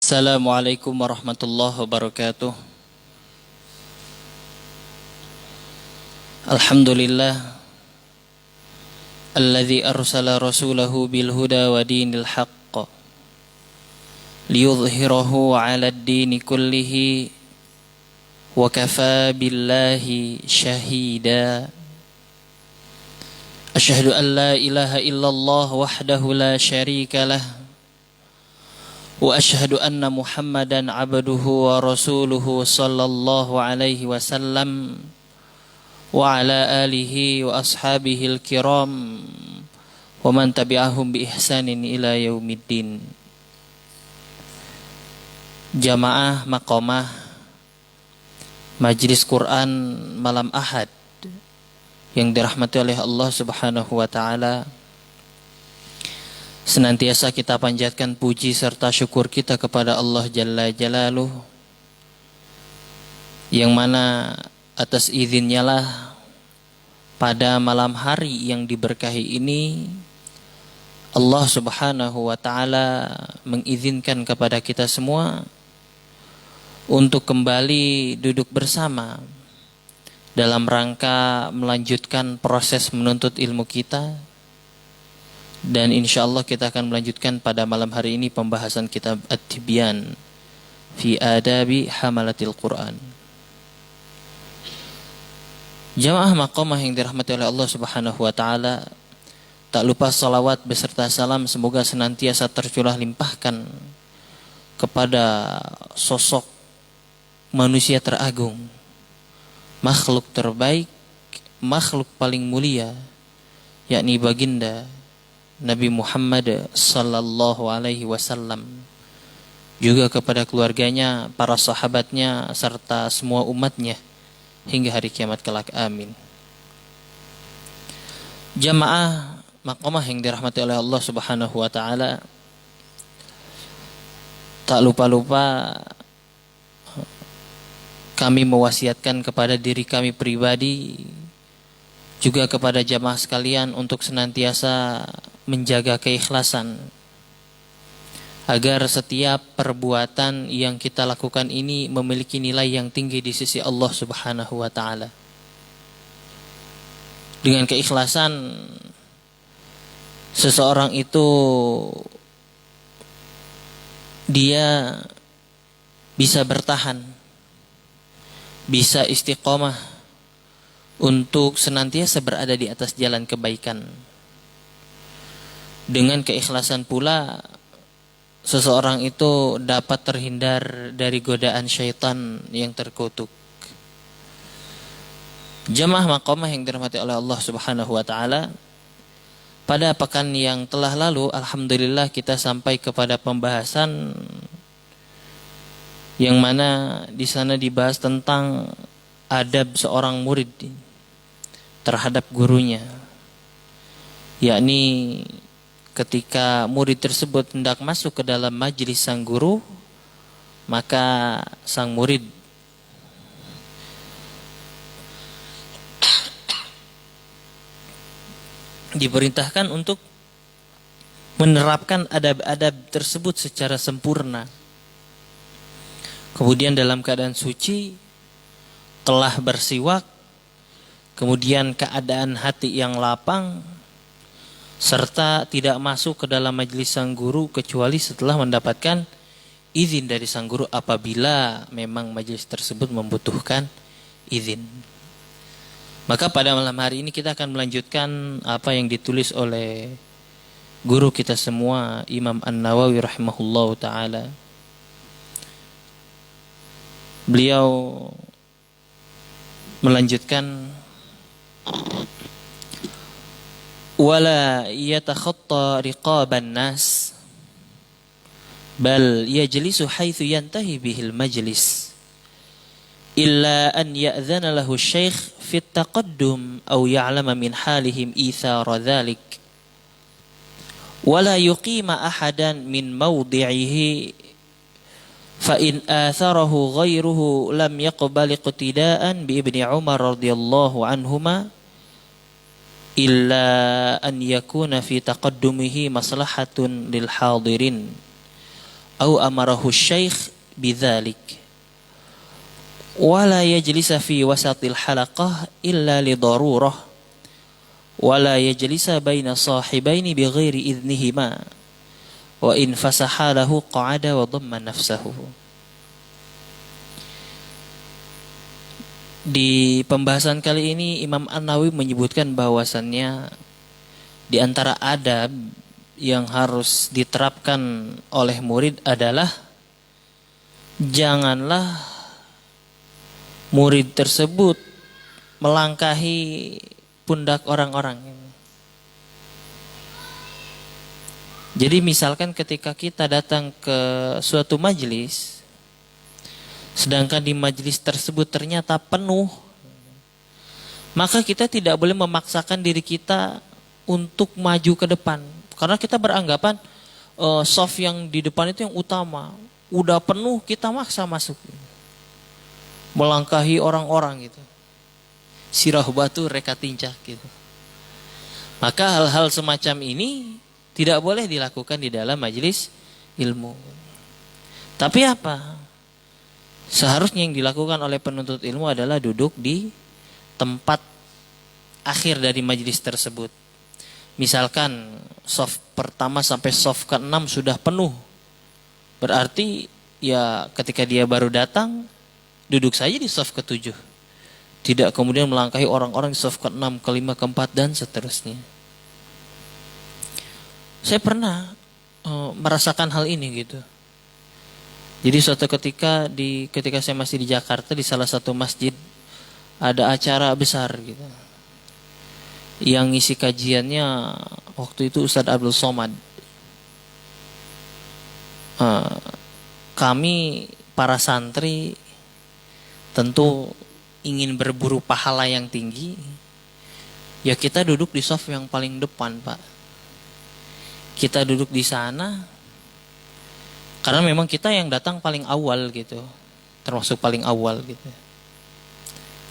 Assalamualaikum warahmatullahi wabarakatuh. Alhamdulillah alladzi arsala rasulahu bil huda wa dinil haqq liyudhhirahu 'ala ad-dini kullihi wa kafaa billahi shahida. Asyhadu an la ilaha illallah wahdahu la syarika lah wa asyhadu anna Muhammadan abduhu wa rasuluhu sallallahu alaihi wasallam wa ala alihi wa ashabihil kiram wa man tabi'ahum bi ihsanin ila yaumiddin. Jamaah maqamah Majelis Quran malam Ahad yang dirahmati oleh Allah Subhanahu wa taala, senantiasa kita panjatkan puji serta syukur kita kepada Allah Jalla Jalaluh, yang mana atas izinnya lah pada malam hari yang diberkahi ini Allah Subhanahu wa taala mengizinkan kepada kita semua untuk kembali duduk bersama dalam rangka melanjutkan proses menuntut ilmu kita. Dan insya Allah kita akan melanjutkan pada malam hari ini pembahasan kitab At-Tibyan fi Adabi Hamalatil Quran. Jamaah maqamah yang dirahmati oleh Allah Subhanahu wa taala, tak lupa salawat beserta salam semoga senantiasa tercurah limpahkan kepada sosok manusia teragung, makhluk terbaik, makhluk paling mulia, yakni baginda Nabi Muhammad sallallahu alaihi wasallam, juga kepada keluarganya, para sahabatnya, serta semua umatnya hingga hari kiamat kelak. Amin. Jamaah maqamah yang dirahmati oleh Allah Subhanahu wa taala, tak lupa-lupa kami mewasiatkan kepada diri kami pribadi, juga kepada jamaah sekalian untuk senantiasa menjaga keikhlasan, agar setiap perbuatan yang kita lakukan ini memiliki nilai yang tinggi di sisi Allah Subhanahu wa taala. Dengan keikhlasan, seseorang itu dia bisa bertahan, bisa istiqomah untuk senantiasa berada di atas jalan kebaikan. Dengan keikhlasan pula seseorang itu dapat terhindar dari godaan syaitan yang terkutuk. Jamaah maqamah yang dirahmati oleh Allah Subhanahu wa taala, pada pekan yang telah lalu alhamdulillah kita sampai kepada pembahasan yang mana di sana dibahas tentang adab seorang murid terhadap gurunya, yakni ketika murid tersebut hendak masuk ke dalam majelis sang guru, maka sang murid diperintahkan untuk menerapkan adab-adab tersebut secara sempurna. Kemudian dalam keadaan suci, telah bersiwak, kemudian keadaan hati yang lapang, serta tidak masuk ke dalam majelis sang guru kecuali setelah mendapatkan izin dari sang guru apabila memang majelis tersebut membutuhkan izin. Maka pada malam hari ini kita akan melanjutkan apa yang ditulis oleh guru kita semua, Imam An-Nawawi rahimahullahu ta'ala. Beliau melanjutkan, wala yatakhatta riqaban nas bal yajlisu haitsu yantahi bihil majlis illa an ya'dhana lahu syekh fi taqaddum aw ya'lama min halihim ithara dhalik wala yuqima ahadan min mawdi'ihi fa in atharahu ghairuhu lam yaqbal iqtidaan bi Ibni Umar radhiyallahu anhuma illa an yakuna fi taqaddumihi maslahatun lil hadirin au amarahu syekh bidzalik wala yajlisa fi wasatil halaqah illa li darurah wala yajlisa baina sahibaini bighairi idznihima wa in fasaha lahu qa'ada wa dhamma nafsahu. Di pembahasan kali ini Imam An-Nawawi menyebutkan bahwasannya di antara adab yang harus diterapkan oleh murid adalah janganlah murid tersebut melangkahi pundak orang-orang. Jadi misalkan ketika kita datang ke suatu majelis, sedangkan di majelis tersebut ternyata penuh, maka kita tidak boleh memaksakan diri kita untuk maju ke depan. Karena kita beranggapan soft yang di depan itu yang utama. Udah penuh kita maksa masuk. Melangkahi orang-orang gitu. Sirah batu reka tincak gitu. Maka hal-hal semacam ini tidak boleh dilakukan di dalam majelis ilmu. Tapi apa? Seharusnya yang dilakukan oleh penuntut ilmu adalah duduk di tempat akhir dari majelis tersebut. Misalkan soft pertama sampai soft ke-6 sudah penuh. Berarti ya ketika dia baru datang, duduk saja di soft ke-7. Tidak kemudian melangkahi orang-orang di soft ke-6, ke-5, ke-4 dan seterusnya. Saya pernah merasakan hal ini gitu. Jadi suatu ketika saya masih di Jakarta, di salah satu masjid ada acara besar gitu. Yang ngisi kajiannya waktu itu Ustadz Abdul Somad. Kami para santri tentu ingin berburu pahala yang tinggi. Ya kita duduk di saf yang paling depan, Pak. Kita duduk di sana karena memang kita yang datang paling awal gitu. Termasuk paling awal gitu.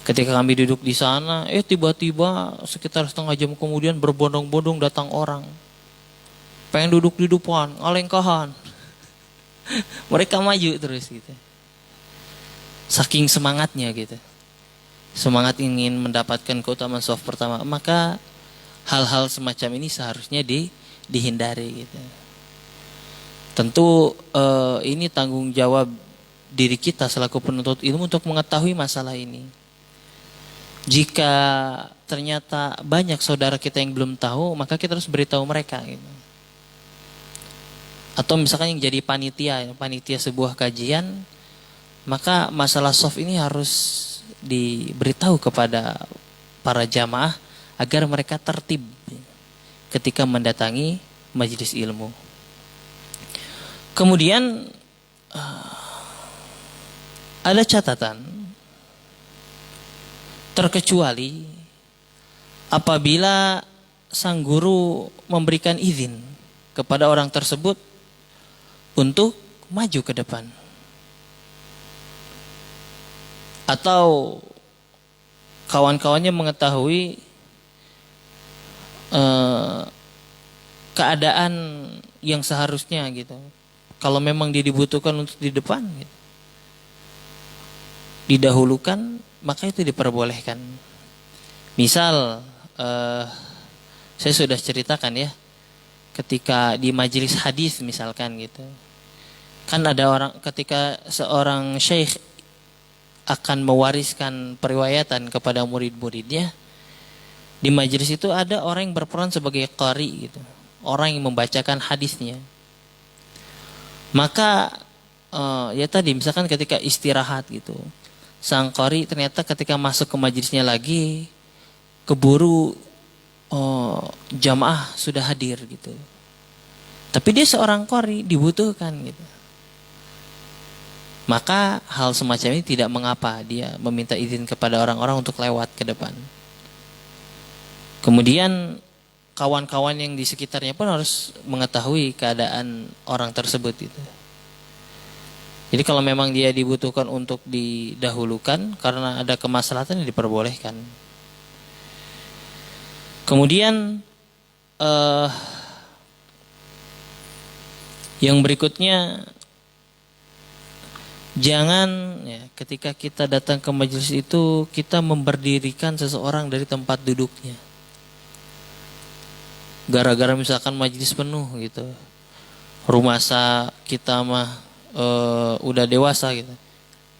Ketika kami duduk di sana, tiba-tiba sekitar setengah jam kemudian berbondong-bondong datang orang. Pengen duduk di depan, alengkahan. Mereka maju terus gitu. Saking semangatnya gitu. Semangat ingin mendapatkan keutamaan saf pertama. Maka hal-hal semacam ini seharusnya dihindari gitu. Tentu ini tanggung jawab diri kita selaku penuntut ilmu untuk mengetahui masalah ini. Jika ternyata banyak saudara kita yang belum tahu, maka kita harus beritahu mereka gitu. Atau misalkan yang jadi panitia sebuah kajian, maka masalah soft ini harus diberitahu kepada para jamaah agar mereka tertib ketika mendatangi majelis ilmu. Kemudian ada catatan, terkecuali apabila sang guru memberikan izin kepada orang tersebut untuk maju ke depan. Atau kawan-kawannya mengetahui keadaan yang seharusnya gitu. Kalau memang dia dibutuhkan untuk di depan gitu, didahulukan, maka itu diperbolehkan. Misal saya sudah ceritakan ya, ketika di majelis hadis misalkan gitu, kan ada orang ketika seorang syekh akan mewariskan periwayatan kepada murid-muridnya, di majelis itu ada orang yang berperan sebagai qari gitu, orang yang membacakan hadisnya. Maka ya tadi misalkan ketika istirahat gitu, sang qari ternyata ketika masuk ke majelisnya lagi keburu jamaah sudah hadir gitu. Tapi dia seorang qari, dibutuhkan gitu. Maka hal semacam ini tidak mengapa dia meminta izin kepada orang-orang untuk lewat ke depan. Kemudian kawan-kawan yang di sekitarnya pun harus mengetahui keadaan orang tersebut gitu. Jadi kalau memang dia dibutuhkan untuk didahulukan karena ada kemaslahatan, diperbolehkan. Kemudian yang berikutnya Jangan ya, ketika kita datang ke majelis itu kita memberdirikan seseorang dari tempat duduknya. Gara-gara misalkan majelis penuh gitu. Rumah kita mah udah dewasa gitu.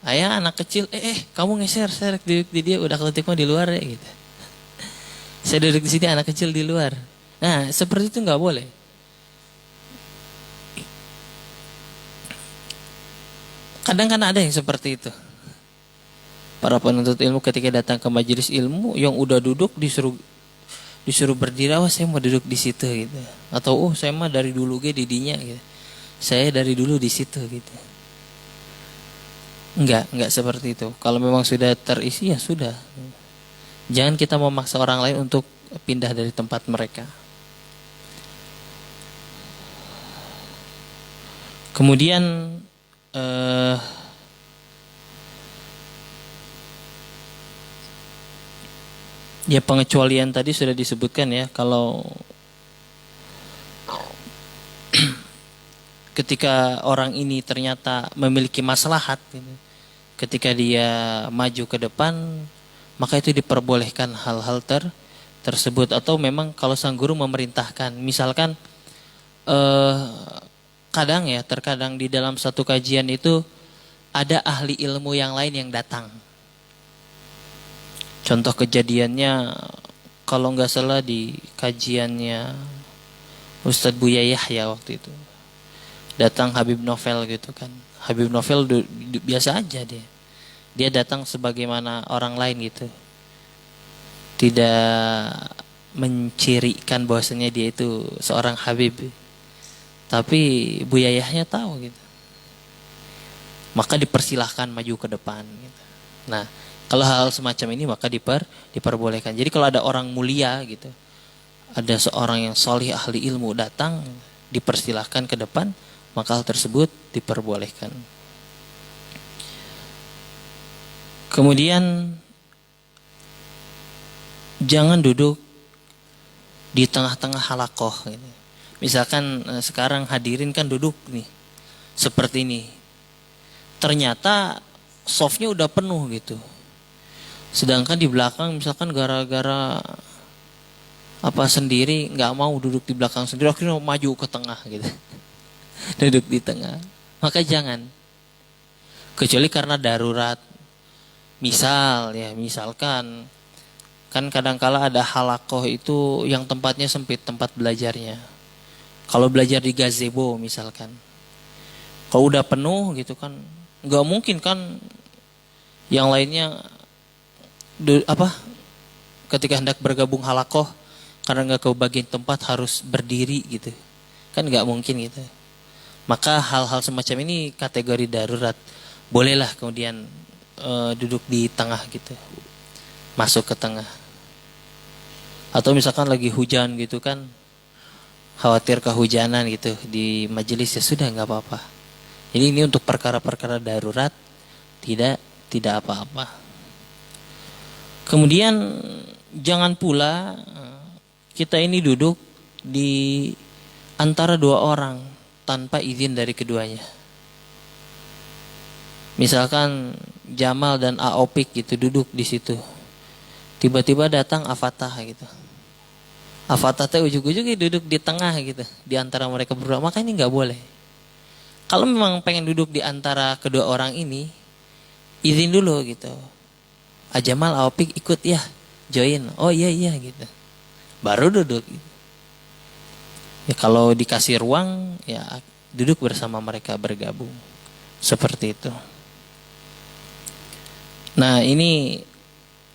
Ayah anak kecil, kamu geser, saya duduk di dia, udah kelentik mah di luar ya gitu. Saya duduk di sini, anak kecil di luar. Nah, seperti itu nggak boleh. Kadang kan ada yang seperti itu. Para penuntut ilmu ketika datang ke majelis ilmu yang udah duduk disuruh berdiri, saya mau duduk di situ gitu. Atau saya mah dari dulu didinya gitu. Saya dari dulu di situ gitu. Enggak seperti itu. Kalau memang sudah terisi ya sudah. Jangan kita memaksa orang lain untuk pindah dari tempat mereka. Kemudian ya pengecualian tadi sudah disebutkan ya, kalau ketika orang ini ternyata memiliki maslahat gitu, ketika dia maju ke depan, maka itu diperbolehkan hal-hal tersebut. Atau memang kalau sang guru memerintahkan, misalkan terkadang di dalam satu kajian itu ada ahli ilmu yang lain yang datang. Contoh kejadiannya kalau nggak salah di kajiannya Ustadz Buya Yahya waktu itu, datang Habib Novel gitu kan. Habib Novel biasa aja dia datang sebagaimana orang lain gitu, tidak mencirikan bahwasanya dia itu seorang Habib. Tapi Buya Yahya tahu gitu, maka dipersilahkan maju ke depan gitu. Nah, kalau hal semacam ini maka diperbolehkan. Jadi kalau ada orang mulia gitu, ada seorang yang solih ahli ilmu datang, dipersilahkan ke depan, maka hal tersebut diperbolehkan. Kemudian jangan duduk di tengah-tengah halakoh gitu. Misalkan sekarang hadirin kan duduk nih seperti ini, ternyata softnya udah penuh gitu, sedangkan di belakang misalkan gara-gara sendiri nggak mau duduk di belakang sendiri, akhirnya mau maju ke tengah gitu. Duduk di tengah, maka jangan, kecuali karena darurat. Misalkan kan kadangkala ada halakoh itu yang tempatnya sempit, tempat belajarnya. Kalau belajar di gazebo misalkan, kalau udah penuh gitu kan, nggak mungkin kan yang lainnya ketika hendak bergabung halakoh karena nggak kebagian tempat harus berdiri gitu, kan nggak mungkin gitu. Maka hal-hal semacam ini kategori darurat, bolehlah kemudian duduk di tengah gitu, masuk ke tengah. Atau misalkan lagi hujan gitu kan, khawatir kehujanan gitu di majelis, ya sudah nggak apa-apa. Jadi ini untuk perkara-perkara darurat, tidak apa-apa. Kemudian jangan pula kita ini duduk di antara dua orang tanpa izin dari keduanya. Misalkan Jamal dan Aopik gitu duduk di situ, tiba-tiba datang Afatah gitu. Afatah teh ujug-ujugnya duduk di tengah gitu, di antara mereka berdua, maka ini nggak boleh. Kalau memang pengen duduk di antara kedua orang ini, izin dulu gitu. Jamal, Aopik ikut ya, join. Oh iya gitu. Baru duduk. Gitu. Ya kalau dikasih ruang, ya duduk bersama mereka, bergabung. Seperti itu. Nah, ini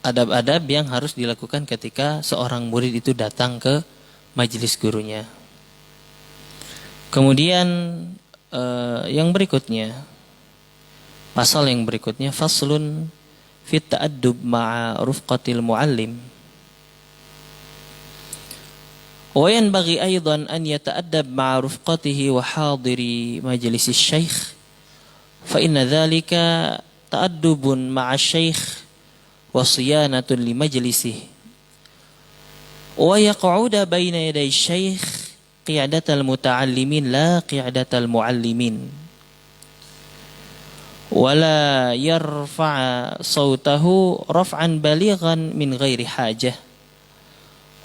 adab-adab yang harus dilakukan ketika seorang murid itu datang ke majelis gurunya. Kemudian yang berikutnya, pasal yang berikutnya, faslun fit ta'addub ma'a rufqatil muallim. Wa yanbaghi aidan an yata'addab ma'a rufqatihi wa hadiri majlis asy-syaikh. Fa inna dzalika ta'addubun ma'a asy-syaikh wa siyanatun li majlisih wa yaq'uda baina yaday syekh qi'adatal muta'allimin la qi'adatal mu'allimin wala yarfa'a sautahu raf'an balighan min ghairi hajah,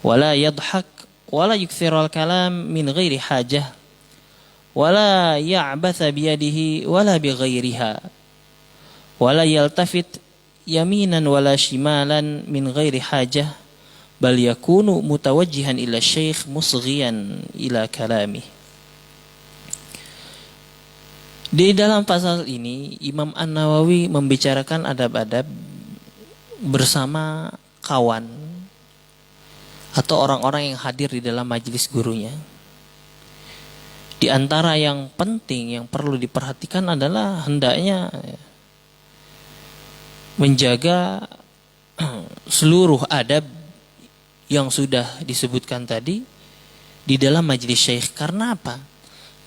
wala yadhak wala yukthiral kalam min ghairi hajah, wala ya'batha biyadihi wala bighairiha, wala yaltafit yaminan wala shimalan min ghairi hajah, bal yakunu mutawajjihan ila syekh musghiyan ila kalami. Di dalam pasal ini Imam An-Nawawi membicarakan adab-adab bersama kawan atau orang-orang yang hadir di dalam majelis gurunya. Di antara yang penting yang perlu diperhatikan adalah hendaknya menjaga seluruh adab yang sudah disebutkan tadi di dalam majelis syekh. Karena apa?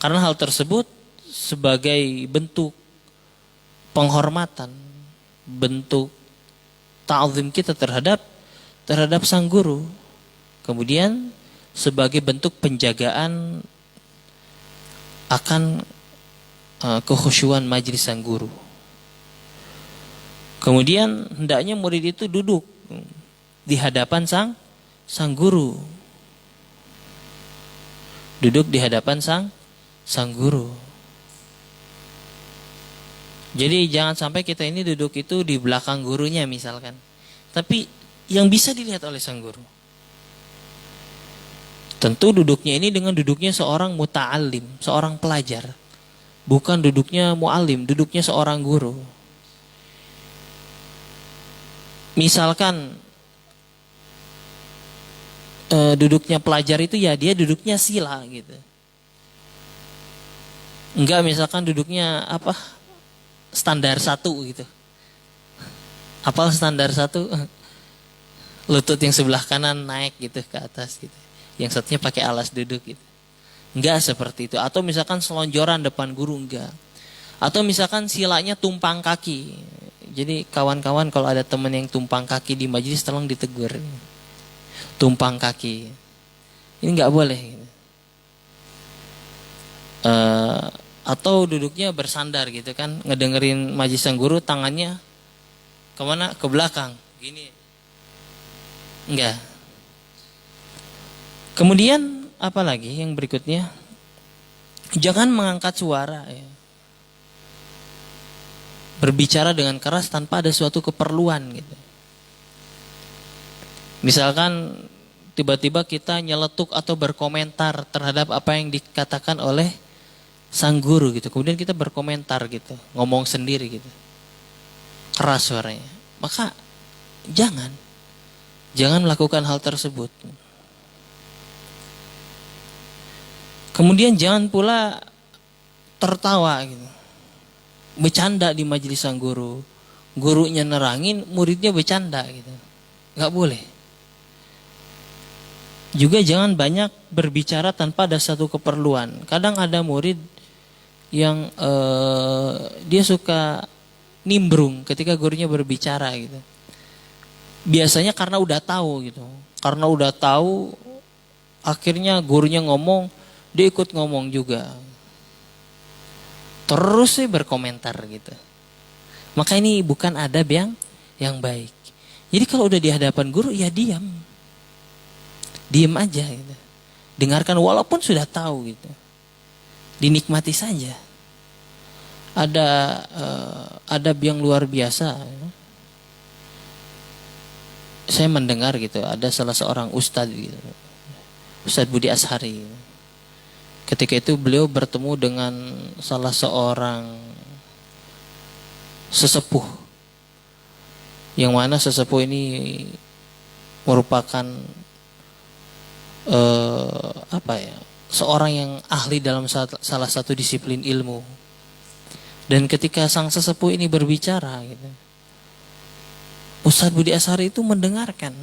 Karena hal tersebut sebagai bentuk penghormatan, bentuk ta'zim kita terhadap sang guru. Kemudian sebagai bentuk penjagaan akan kekhusyuan majelis sang guru. Kemudian hendaknya murid itu duduk di hadapan sang guru. Duduk di hadapan sang guru. Jadi jangan sampai kita ini duduk itu di belakang gurunya misalkan. Tapi yang bisa dilihat oleh sang guru. Tentu duduknya ini dengan duduknya seorang muta'alim, seorang pelajar. Bukan duduknya mu'alim, duduknya seorang guru. Misalkan duduknya pelajar itu ya dia duduknya sila gitu. Enggak misalkan duduknya standar 1 gitu. Apal standar 1? Lutut yang sebelah kanan naik gitu ke atas gitu. Yang satunya pakai alas duduk gitu. Enggak seperti itu. Atau misalkan selonjoran depan guru, enggak. Atau misalkan silanya tumpang kaki. Jadi kawan-kawan kalau ada teman yang tumpang kaki di majelis tolong ditegur. Tumpang kaki. Ini enggak boleh gitu. Atau duduknya bersandar gitu kan, ngedengerin majelis sang guru, tangannya kemana? Ke belakang, gini. Enggak. Kemudian apa lagi yang berikutnya? Jangan mengangkat suara ya. Berbicara dengan keras tanpa ada suatu keperluan gitu. Misalkan tiba-tiba kita nyeletuk atau berkomentar terhadap apa yang dikatakan oleh sang guru gitu. Kemudian kita berkomentar gitu, ngomong sendiri gitu. Keras suaranya. Maka jangan melakukan hal tersebut. Kemudian jangan pula tertawa gitu. Bercanda di majelis sang guru. Gurunya nerangin, muridnya bercanda gitu. Enggak boleh. Juga jangan banyak berbicara tanpa ada satu keperluan. Kadang ada murid yang dia suka nimbrung ketika gurunya berbicara gitu. Biasanya karena udah tahu gitu. Karena udah tahu akhirnya gurunya ngomong, dia ikut ngomong juga. Terus sih berkomentar gitu. Maka ini bukan adab yang baik. Jadi kalau udah di hadapan guru ya diam. Diam aja gitu. Dengarkan walaupun sudah tahu gitu. Dinikmati saja. Ada adab yang luar biasa. Saya mendengar gitu, ada salah seorang ustadz gitu. Ustadz Budi Ashari. Ketika itu beliau bertemu dengan salah seorang sesepuh. Yang mana sesepuh ini merupakan seorang yang ahli dalam salah satu disiplin ilmu. Dan ketika sang sesepuh ini berbicara gitu, Ustadz Budi Ashari itu mendengarkan.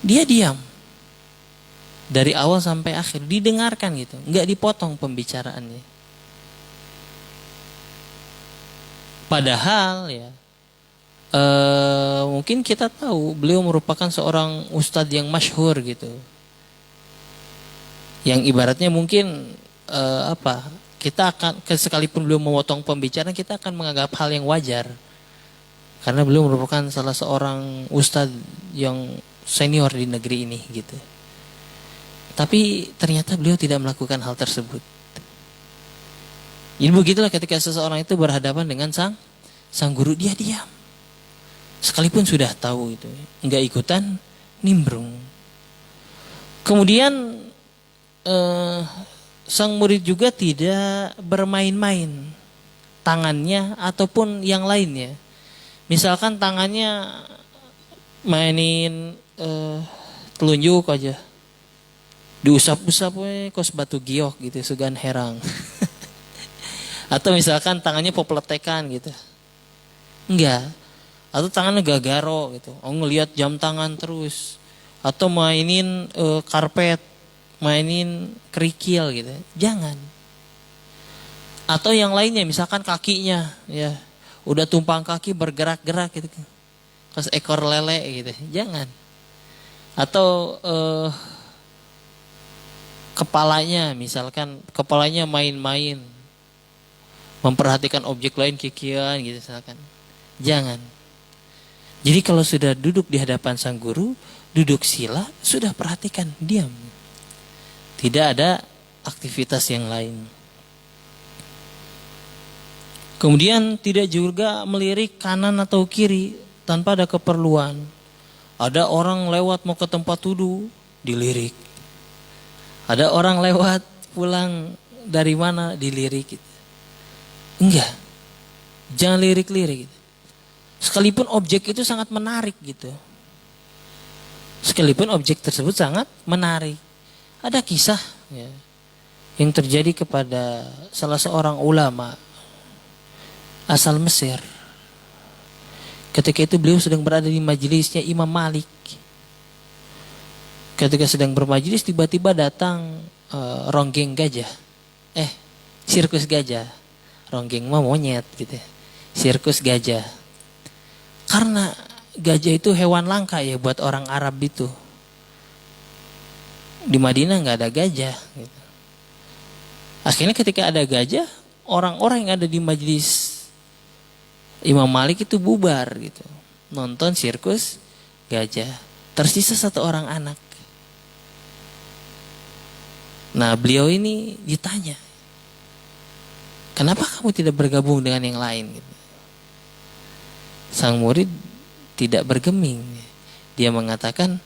Dia diam. Dari awal sampai akhir didengarkan gitu, enggak dipotong pembicaraannya. Padahal ya mungkin kita tahu beliau merupakan seorang ustadz yang masyhur gitu. Yang ibaratnya mungkin kita akan, sekalipun beliau memotong pembicaraan, kita akan menganggap hal yang wajar. Karena beliau merupakan salah seorang ustadz yang senior di negeri ini gitu. Tapi ternyata beliau tidak melakukan hal tersebut. Jadi begitulah ketika seseorang itu berhadapan dengan sang guru, dia diam. Sekalipun sudah tahu itu, enggak ikutan nimbrung. Kemudian sang murid juga tidak bermain-main tangannya ataupun yang lainnya. Misalkan tangannya mainin telunjuk aja, diusap-usap kos batu giok gitu, sugan herang. Atau misalkan tangannya popletekan gitu, enggak. Atau tangannya gagaro gitu, ngelihat jam tangan terus. Atau mainin karpet, mainin kerikil gitu, jangan. Atau yang lainnya, misalkan kakinya ya udah tumpang kaki bergerak-gerak gitu, kayak ekor lele gitu, jangan. Atau kepalanya, misalkan kepalanya main-main, memperhatikan objek lain kikian gitu misalkan, jangan. Jadi kalau sudah duduk di hadapan sang guru, duduk sila, sudah perhatikan, diam. Tidak ada aktivitas yang lain. Kemudian tidak juga melirik kanan atau kiri tanpa ada keperluan. Ada orang lewat mau ke tempat wudu, dilirik. Ada orang lewat pulang dari mana, dilirik. Enggak. Jangan lirik-lirik. Sekalipun objek itu sangat menarik gitu. Sekalipun objek tersebut sangat menarik. Ada kisah ya, yang terjadi kepada salah seorang ulama asal Mesir. Ketika itu beliau sedang berada di majelisnya Imam Malik. Ketika sedang bermajelis, tiba-tiba datang ronggeng gajah. Sirkus gajah. Ronggeng mah monyet gitu. Sirkus gajah. Karena gajah itu hewan langka ya buat orang Arab itu. Di Madinah nggak ada gajah. Gitu. Akhirnya ketika ada gajah, orang-orang yang ada di majelis Imam Malik itu bubar gitu, nonton sirkus gajah. Tersisa satu orang anak. Nah beliau ini ditanya, kenapa kamu tidak bergabung dengan yang lain? Gitu. Sang murid tidak bergeming. Dia mengatakan,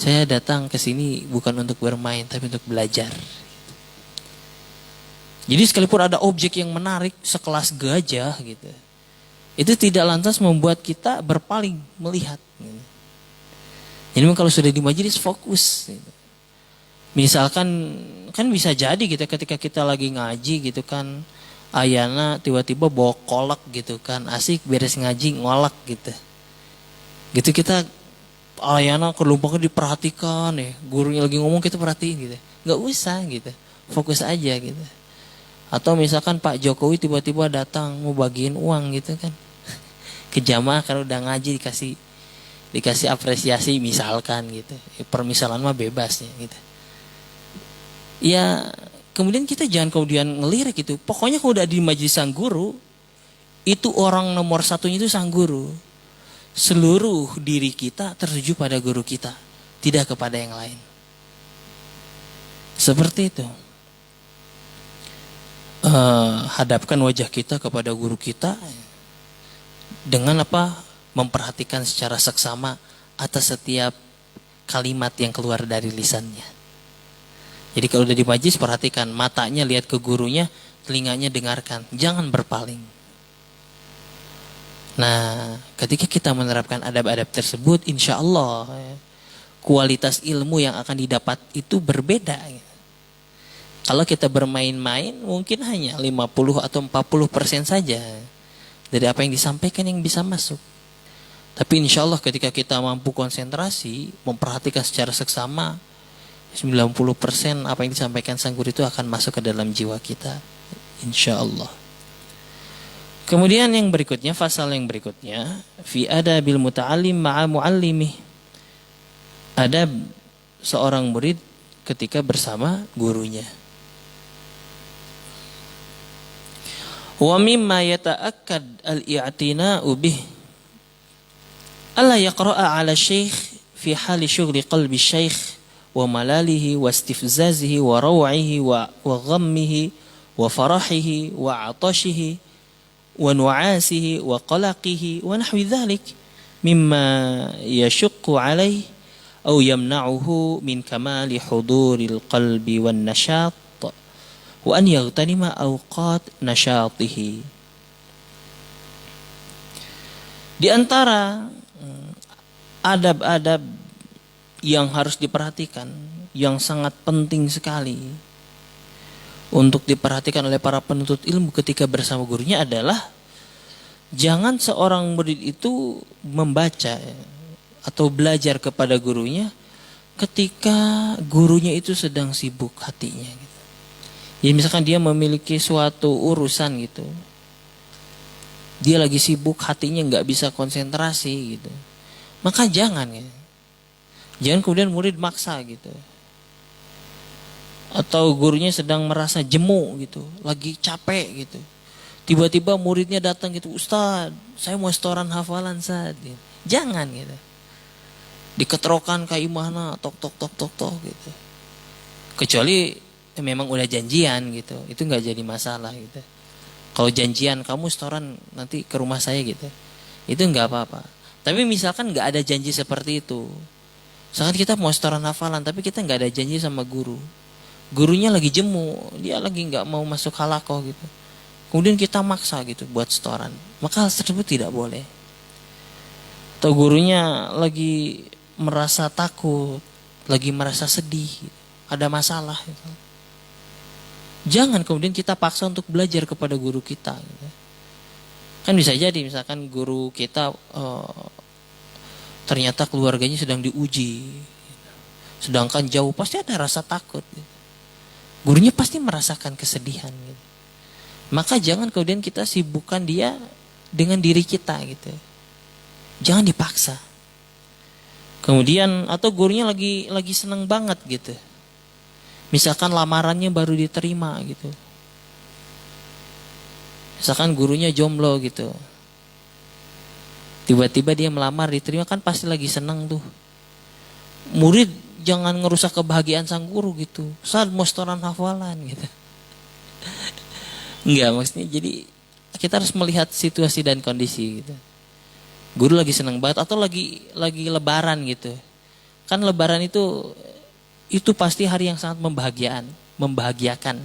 saya datang ke sini bukan untuk bermain, tapi untuk belajar. Jadi sekalipun ada objek yang menarik sekelas gajah gitu, itu tidak lantas membuat kita berpaling melihat. Gitu. Jadi kalau sudah di majelis fokus. Gitu. Misalkan kan bisa jadi gitu ketika kita lagi ngaji gitu kan, ayana tiba-tiba bawa kolak gitu kan, asik beres ngaji ngolak gitu. Gitu kita ayana kelompoknya diperhatikan ya, gurunya lagi ngomong kita perhatiin gitu. Gak usah gitu, fokus aja gitu. Atau misalkan Pak Jokowi tiba-tiba datang mau bagiin uang gitu kan, ke jamaah kalau udah ngaji dikasih apresiasi misalkan gitu. Permisalan mah bebas ya gitu. Ya kemudian kita jangan kemudian ngelirik gitu. Pokoknya kalau udah di majelis sang guru, itu orang nomor satunya itu sang guru. Seluruh diri kita tertuju pada guru kita, tidak kepada yang lain. Seperti itu. Hadapkan wajah kita kepada guru kita dengan apa? Memperhatikan secara seksama atas setiap kalimat yang keluar dari lisannya. Jadi kalau udah di majlis perhatikan, matanya lihat ke gurunya, telinganya dengarkan, jangan berpaling. Nah, ketika kita menerapkan adab-adab tersebut, insya Allah kualitas ilmu yang akan didapat itu berbeda. Kalau kita bermain-main, mungkin hanya 50 atau 40% saja dari apa yang disampaikan yang bisa masuk. Tapi insya Allah ketika kita mampu konsentrasi, memperhatikan secara seksama, 90% apa yang disampaikan sang guru itu akan masuk ke dalam jiwa kita. Insya Allah. Kemudian yang berikutnya, fasal yang berikutnya, fi adabil muta'allim ma'a mu'allimi. Adab seorang murid ketika bersama gurunya. Wa mimma yata'akkad al-i'tina'u bih alla yaqra'a 'ala syekh fi hali syughli qalbi syekh wa malalihi wa istifzazihi wa raw'ihi wa ghammihi wa farahihi wa 'atashihi wa nu'asihi wa qalaqihi wa nahwi dhalik mimma yashuqqu 'alayhi aw yamna'uhu min kamali huduril qalbi wan nashat wa an yaghtanima awqat nasyatihi. Di antara adab-adab yang harus diperhatikan, yang sangat penting sekali untuk diperhatikan oleh para penuntut ilmu ketika bersama gurunya adalah jangan seorang murid itu membaca atau belajar kepada gurunya ketika gurunya itu sedang sibuk hatinya gitu. Ya misalkan dia memiliki suatu urusan gitu, dia lagi sibuk hatinya nggak bisa konsentrasi gitu, maka jangan ya. Jangan kemudian murid maksa gitu. Atau gurunya sedang merasa jemu gitu, lagi capek gitu. Tiba-tiba muridnya datang gitu, Ustaz, saya mau setoran hafalan Ustaz. Gitu. Jangan gitu. Diketrokan kayak mana, tok gitu. Kecuali memang udah janjian gitu, itu nggak jadi masalah gitu. Kalau janjian kamu setoran nanti ke rumah saya gitu, itu nggak apa-apa. Tapi misalkan nggak ada janji seperti itu, misalkan kita mau setoran hafalan tapi kita nggak ada janji sama guru, gurunya lagi jemu, dia lagi nggak mau masuk halakoh gitu, kemudian kita maksa gitu buat setoran, maka hal tersebut tidak boleh. Atau gurunya lagi merasa takut, lagi merasa sedih, ada masalah gitu. Jangan kemudian kita paksa untuk belajar kepada guru kita gitu. Kan bisa jadi misalkan guru kita ternyata keluarganya sedang diuji, sedangkan jauh, pasti ada rasa takut gitu. Gurunya pasti merasakan kesedihan gitu. Maka jangan kemudian kita sibukkan dia dengan diri kita gitu. Jangan dipaksa. Kemudian atau gurunya lagi senang banget gitu. Misalkan lamarannya baru diterima gitu. Misalkan gurunya jomblo gitu. Tiba-tiba dia melamar diterima, kan pasti lagi senang tuh. Murid jangan ngerusak kebahagiaan sang guru gitu. Saat mau setoran hafalan gitu. Enggak, maksudnya jadi kita harus melihat situasi dan kondisi gitu. Guru lagi senang banget atau lagi lebaran gitu. Kan lebaran itu pasti hari yang sangat membahagiakan.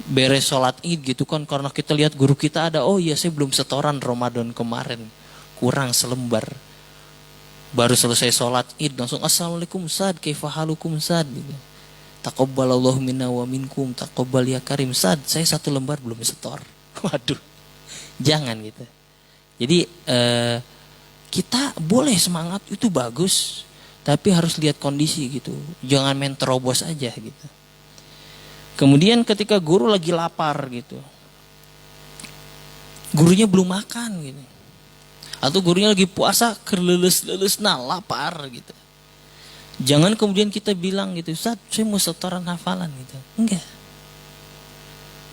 Beres sholat Id gitu kan, karena kita lihat guru kita ada, oh iya saya belum setoran Ramadan kemarin, kurang selembar. Baru selesai sholat Id langsung assalamualaikum Ustaz, kaifa halukum Ustaz gitu. Taqabbalallahu minna wa minkum, taqabbal ya karim Ustaz, saya 1 lembar belum setor. Waduh. Jangan gitu. Jadi kita boleh semangat, itu bagus, tapi harus lihat kondisi gitu. Jangan main terobos aja gitu. Kemudian ketika guru lagi lapar gitu, gurunya belum makan gitu, atau gurunya lagi puasa kerleles-leles, nah lapar gitu. Jangan kemudian kita bilang gitu, Ustaz saya mau setoran hafalan gitu. Enggak.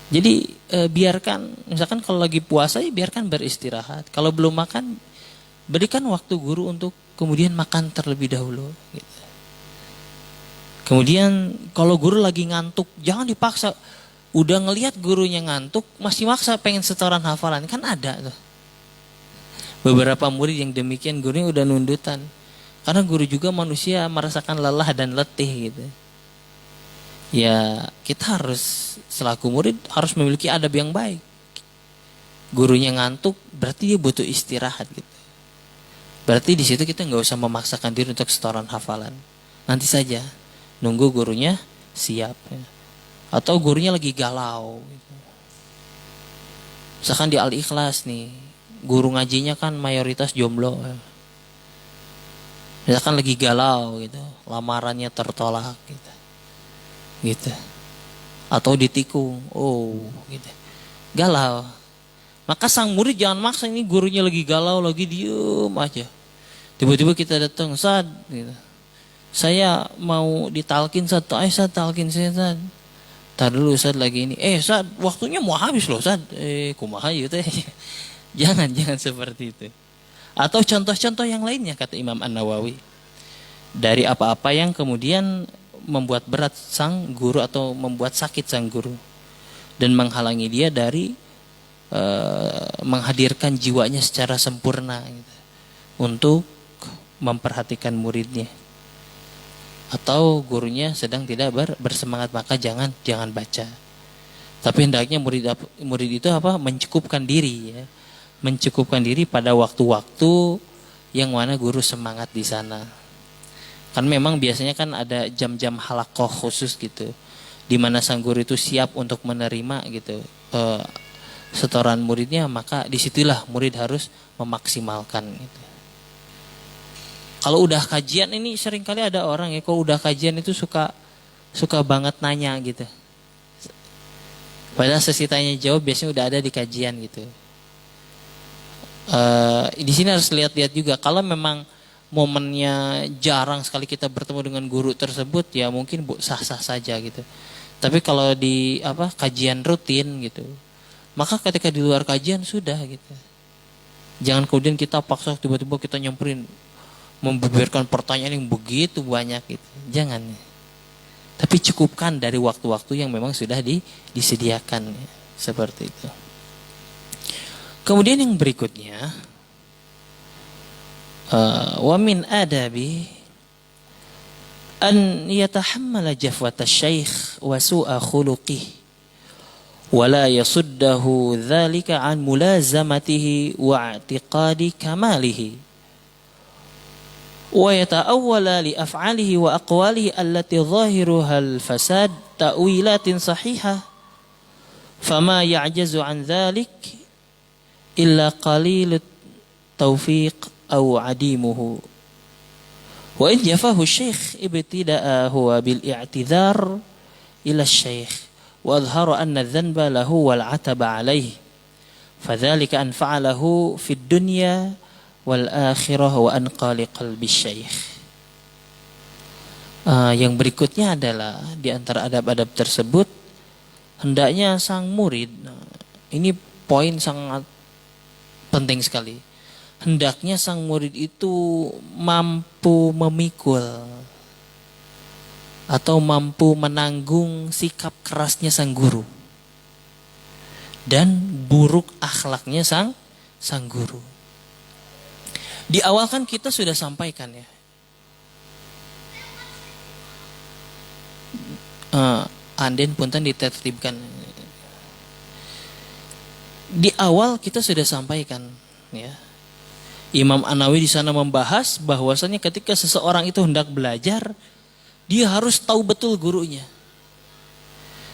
Jadi biarkan, misalkan kalau lagi puasa ya biarkan beristirahat. Kalau belum makan, berikan waktu guru untuk kemudian makan terlebih dahulu gitu. Kemudian kalau guru lagi ngantuk, jangan dipaksa. Udah ngelihat gurunya ngantuk, masih maksa pengen setoran hafalan. Kan ada tuh beberapa murid yang demikian, gurunya udah nundutan. Karena guru juga manusia, merasakan lelah dan letih gitu. Ya kita harus selaku murid harus memiliki adab yang baik. Gurunya ngantuk, berarti dia butuh istirahat gitu. Berarti di situ kita nggak usah memaksakan diri untuk setoran hafalan. Nanti saja. Nunggu gurunya siap ya. Atau gurunya lagi galau gitu. Misalkan di Al-Ikhlas nih, guru ngajinya kan mayoritas jomblo ya. Misalkan lagi galau gitu, lamarannya tertolak gitu. Atau ditikung, gitu. Galau. Maka sang murid jangan maksa, ini gurunya lagi galau, lagi diem aja. Tiba-tiba kita datang, Ustaz gitu. Saya mau ditalkin Ustaz, talkin saya Ustaz. tar dulu Ustaz lagi ini. Ustaz, waktunya mau habis loh Ustaz. Kumaha ieu teh. Jangan seperti itu. Atau contoh-contoh yang lainnya kata Imam An-Nawawi. Dari apa-apa yang kemudian membuat berat sang guru atau membuat sakit sang guru. Dan menghalangi dia dari menghadirkan jiwanya secara sempurna gitu, untuk memperhatikan muridnya. Atau gurunya sedang tidak bersemangat, maka jangan baca. Tapi hendaknya murid itu mencukupkan diri ya. Mencukupkan diri pada waktu-waktu yang mana guru semangat di sana. Kan memang biasanya kan ada jam-jam halaqah khusus gitu, di mana sang guru itu siap untuk menerima gitu setoran muridnya, maka disitulah murid harus memaksimalkan gitu. Kalau udah kajian ini seringkali ada orang ya, kalau udah kajian itu suka banget nanya gitu. Padahal sesi tanya jawab biasanya udah ada di kajian gitu. Di sini harus lihat-lihat juga. Kalau memang momennya jarang sekali kita bertemu dengan guru tersebut, ya mungkin sah-sah saja gitu. Tapi kalau di kajian rutin gitu, maka ketika di luar kajian sudah gitu. Jangan kemudian kita paksa tiba-tiba kita nyamperin, membeberkan pertanyaan yang begitu banyak gitu. Jangan. Tapi cukupkan dari waktu-waktu yang memang sudah disediakan ya. Seperti itu. Kemudian yang berikutnya, wa min adabi an yatahammala jafwata syekh wa su'a khuluqihi wa la yasuddahu dzalika an mulazamatihi wa i'tiqadi kamalihi wa yata'awwala li af'alihi wa aqwalihi allati zahiruha al-fasad ta'wilatin sahihah fama ya'jazu an dzalik illa qalilut taufiq aw adimuhu wa in jafahu syekh ibtida'a huwa bil i'tidhar ila syekh wa adhara anna dhanba lahu wal 'ataba 'alayhi fadzalika an fa'alahu fid dunya wal akhirah wa an qali qalbi syekh. Yang berikutnya adalah di antara adab-adab tersebut, hendaknya sang murid, ini poin sangat penting sekali. Hendaknya sang murid itu mampu memikul atau mampu menanggung sikap kerasnya sang guru dan buruk akhlaknya sang guru. Di awal kan kita sudah sampaikan ya. Anden punten ditertibkan. Di awal kita sudah sampaikan ya. Imam An-Nawawi di sana membahas bahwasanya ketika seseorang itu hendak belajar, dia harus tahu betul gurunya.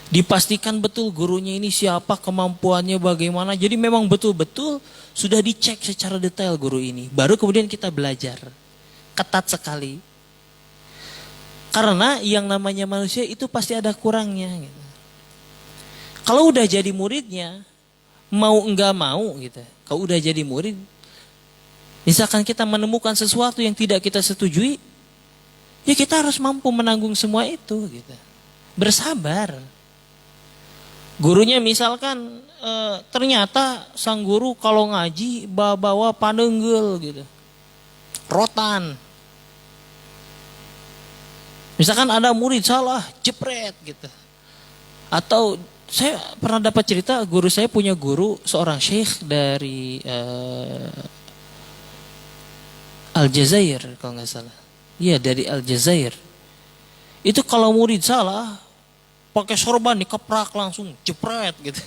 Dipastikan betul gurunya ini siapa, kemampuannya bagaimana. Jadi memang betul-betul sudah dicek secara detail guru ini. Baru kemudian kita belajar. Ketat sekali. Karena yang namanya manusia itu pasti ada kurangnya. Gitu. Kalau udah jadi muridnya, mau enggak mau gitu. Kalau udah jadi murid, misalkan kita menemukan sesuatu yang tidak kita setujui, ya kita harus mampu menanggung semua itu gitu. Bersabar. Gurunya misalkan ternyata sang guru kalau ngaji bawa panenggel gitu. Rotan. Misalkan ada murid salah, jepret gitu. Atau saya pernah dapat cerita, guru saya punya guru seorang syekh dari Aljazair kalau nggak salah. Iya dari Aljazair. Itu kalau murid salah, pakai sorban dikeprak langsung jepret gitu.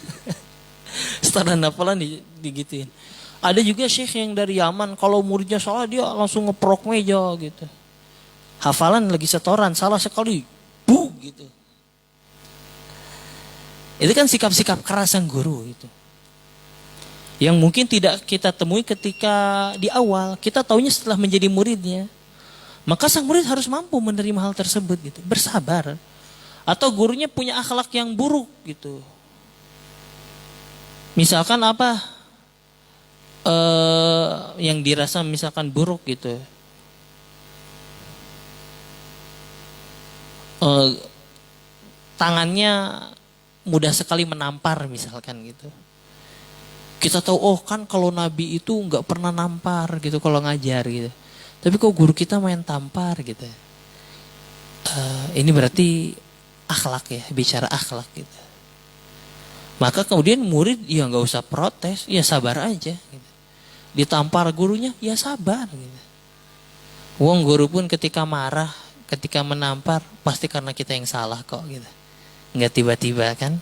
Setelah hafalan digituin. Ada juga syekh yang dari Yaman, kalau muridnya salah dia langsung ngeprok meja gitu. Hafalan lagi setoran, salah sekali, bu gitu. Itu kan sikap-sikap keras sang guru itu. Yang mungkin tidak kita temui ketika di awal, kita taunya setelah menjadi muridnya. Maka sang murid harus mampu menerima hal tersebut gitu, bersabar. Atau gurunya punya akhlak yang buruk gitu. Misalkan yang dirasa misalkan buruk gitu. Tangannya mudah sekali menampar misalkan gitu. Kita tahu oh kan kalau Nabi itu nggak pernah nampar gitu kalau ngajar gitu. Tapi kok guru kita main tampar gitu. Ini berarti akhlak ya, bicara akhlak gitu. Maka kemudian murid ya nggak usah protes, ya sabar aja. Gitu. Ditampar gurunya, ya sabar. Gitu. Wong guru pun ketika marah, ketika menampar, pasti karena kita yang salah kok. Gitu. Nggak tiba-tiba kan.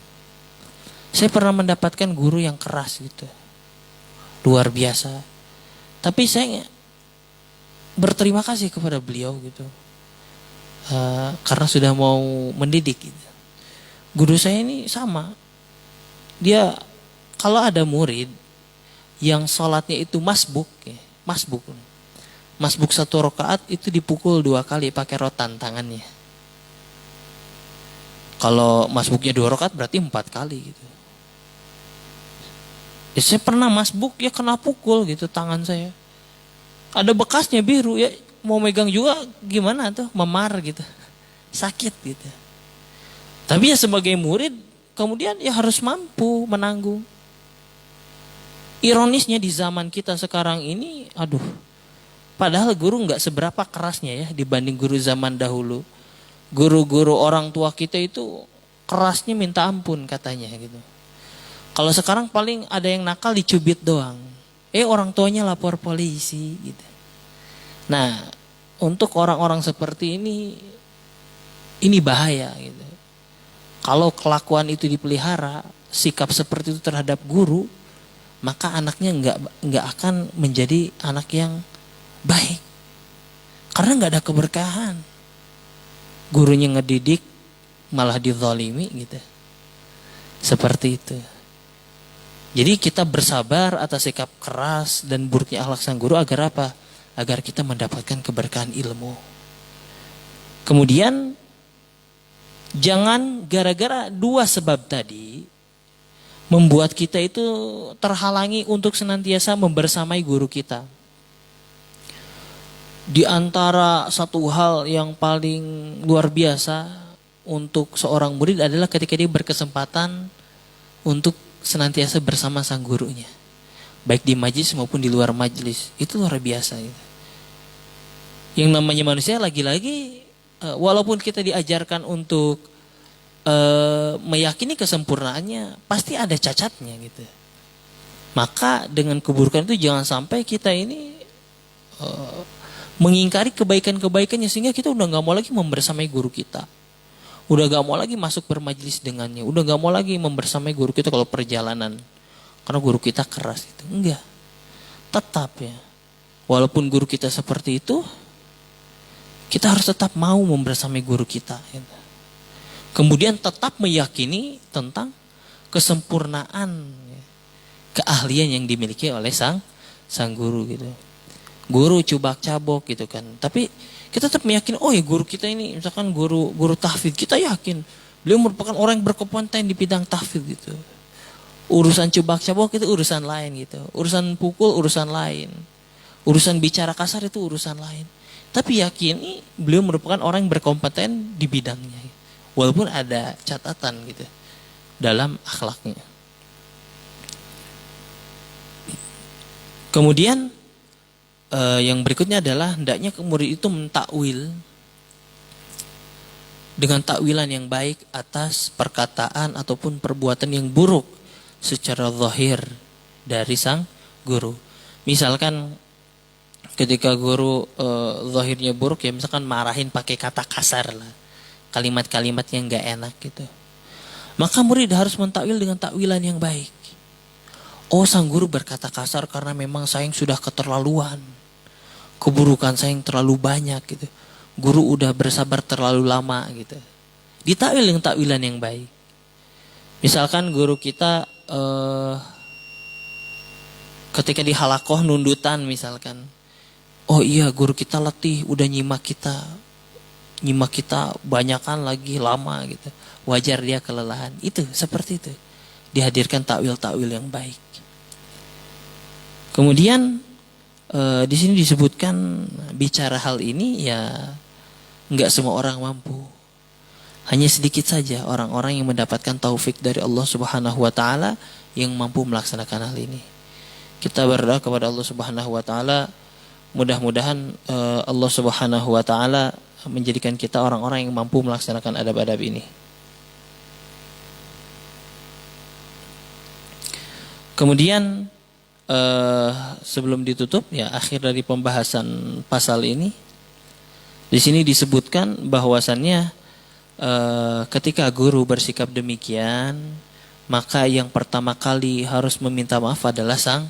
Saya pernah mendapatkan guru yang keras gitu. Luar biasa. Tapi saya berterima kasih kepada beliau gitu. Karena sudah mau mendidik gitu. Guru saya ini sama. Dia kalau ada murid yang sholatnya itu masbuk ya, masbuk 1 rakaat itu dipukul 2 kali pakai rotan tangannya. Kalau masbuknya 2 rakaat berarti 4 kali gitu. Ya, saya pernah masbuk ya kena pukul gitu tangan saya. Ada bekasnya biru ya, mau megang juga gimana tuh, memar gitu. Sakit gitu. Tapi ya sebagai murid kemudian ya harus mampu menanggung. Ironisnya di zaman kita sekarang ini, padahal guru nggak seberapa kerasnya ya dibanding guru zaman dahulu. Guru-guru orang tua kita itu kerasnya minta ampun katanya gitu. Kalau sekarang paling ada yang nakal dicubit doang. Orang tuanya lapor polisi gitu. Nah, untuk orang-orang seperti ini bahaya gitu. Kalau kelakuan itu dipelihara, sikap seperti itu terhadap guru, maka anaknya nggak akan menjadi anak yang baik. Karena nggak ada keberkahan. Gurunya ngedidik malah dizalimi gitu. Seperti itu. Jadi kita bersabar atas sikap keras dan buruknya akhlak sang guru agar apa? Agar kita mendapatkan keberkahan ilmu. Kemudian jangan gara-gara 2 sebab tadi membuat kita itu terhalangi untuk senantiasa membersamai guru kita. Di antara satu hal yang paling luar biasa untuk seorang murid adalah ketika dia berkesempatan untuk senantiasa bersama sang gurunya. Baik di majlis maupun di luar majlis. Itu luar biasa gitu. Yang namanya manusia lagi-lagi walaupun kita diajarkan untuk meyakini kesempurnaannya, pasti ada cacatnya gitu. Maka dengan keburukan itu jangan sampai kita ini mengingkari kebaikan-kebaikannya sehingga kita udah gak mau lagi membersamai guru kita. Udah gak mau lagi masuk bermajlis dengannya. Udah gak mau lagi membersamai guru kita kalau perjalanan. Karena guru kita keras gitu. Enggak. Tetap ya. Walaupun guru kita seperti itu, kita harus tetap mau membersamai guru kita. Gitu. Kemudian tetap meyakini tentang kesempurnaan keahlian yang dimiliki oleh sang guru gitu. Guru cubak-cabok gitu kan. Tapi kita tetap meyakini, oh ya guru kita ini misalkan guru tahfidz, kita yakin beliau merupakan orang yang berkompeten di bidang tahfidz gitu. Urusan cubak-cabok itu urusan lain gitu. Urusan pukul urusan lain. Urusan bicara kasar itu urusan lain. Tapi yakini beliau merupakan orang yang berkompeten di bidangnya. Walaupun ada catatan gitu dalam akhlaknya. Kemudian yang berikutnya adalah hendaknya murid itu mentakwil dengan takwilan yang baik atas perkataan ataupun perbuatan yang buruk secara zahir dari sang guru. Misalkan ketika guru zahirnya buruk ya, misalkan marahin pakai kata kasar lah, kalimat-kalimat yang gak enak gitu. Maka murid harus mentakwil dengan takwilan yang baik. Oh, sang guru berkata kasar karena memang saya yang sudah keterlaluan. Keburukan saya yang terlalu banyak gitu. Guru udah bersabar terlalu lama gitu. Ditakwil dengan takwilan yang baik. Misalkan guru kita ketika di halakoh nundutan misalkan. Oh iya, guru kita letih, udah nyimak kita banyakan lagi lama gitu. Wajar dia kelelahan. Itu seperti itu. Dihadirkan takwil-takwil yang baik. Kemudian di sini disebutkan bicara hal ini ya nggak semua orang mampu. Hanya sedikit saja orang-orang yang mendapatkan taufik dari Allah Subhanahu wa taala yang mampu melaksanakan hal ini. Kita berdoa kepada Allah Subhanahu wa taala, mudah-mudahan Allah Subhanahu wa taala menjadikan kita orang-orang yang mampu melaksanakan adab-adab ini. Kemudian sebelum ditutup ya, akhir dari pembahasan pasal ini, di sini disebutkan bahwasannya ketika guru bersikap demikian, maka yang pertama kali harus meminta maaf adalah sang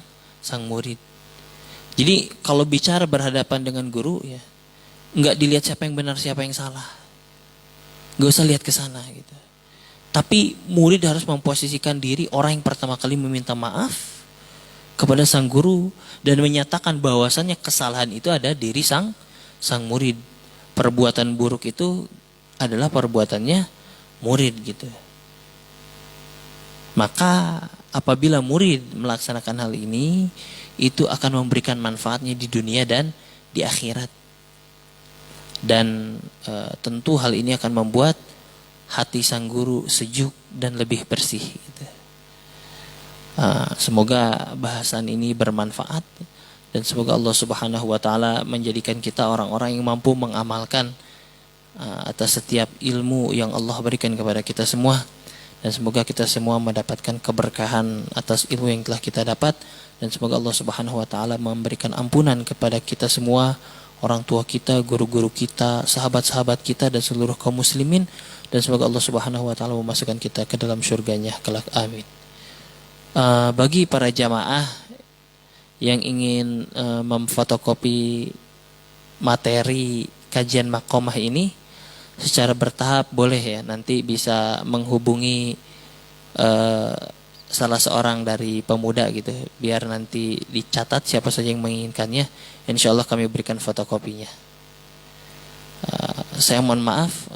murid. Jadi kalau bicara berhadapan dengan guru ya, nggak dilihat siapa yang benar siapa yang salah, nggak usah lihat ke sana gitu. Tapi murid harus memposisikan diri orang yang pertama kali meminta maaf kepada sang guru dan menyatakan bahwasannya kesalahan itu ada diri sang murid. Perbuatan buruk itu adalah perbuatannya murid gitu. Maka apabila murid melaksanakan hal ini, itu akan memberikan manfaatnya di dunia dan di akhirat. Dan tentu hal ini akan membuat hati sang guru sejuk dan lebih bersih gitu. Semoga bahasan ini bermanfaat dan semoga Allah Subhanahu wa taala menjadikan kita orang-orang yang mampu mengamalkan atas setiap ilmu yang Allah berikan kepada kita semua, dan semoga kita semua mendapatkan keberkahan atas ilmu yang telah kita dapat, dan semoga Allah Subhanahu wa taala memberikan ampunan kepada kita semua, orang tua kita, guru-guru kita, sahabat-sahabat kita dan seluruh kaum muslimin, dan semoga Allah Subhanahu wa taala memasukkan kita ke dalam syurganya kelak, amin. Bagi para jamaah yang ingin memfotokopi materi kajian Maqamah ini secara bertahap boleh ya, nanti bisa menghubungi salah seorang dari pemuda gitu, biar nanti dicatat siapa saja yang menginginkannya, insya Allah kami berikan fotokopinya. Saya mohon maaf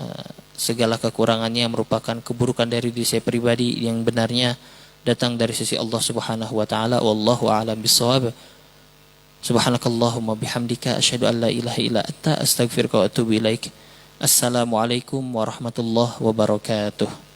segala kekurangannya merupakan keburukan dari diri saya pribadi, yang benarnya datang dari sisi Allah Subhanahu wa taala. Wallahu a'lam bissawab. Subhanakallahumma bihamdika asyhadu an la ilaha illa anta astaghfiruka wa atubu ilaik. Assalamualaikum warahmatullahi wabarakatuh.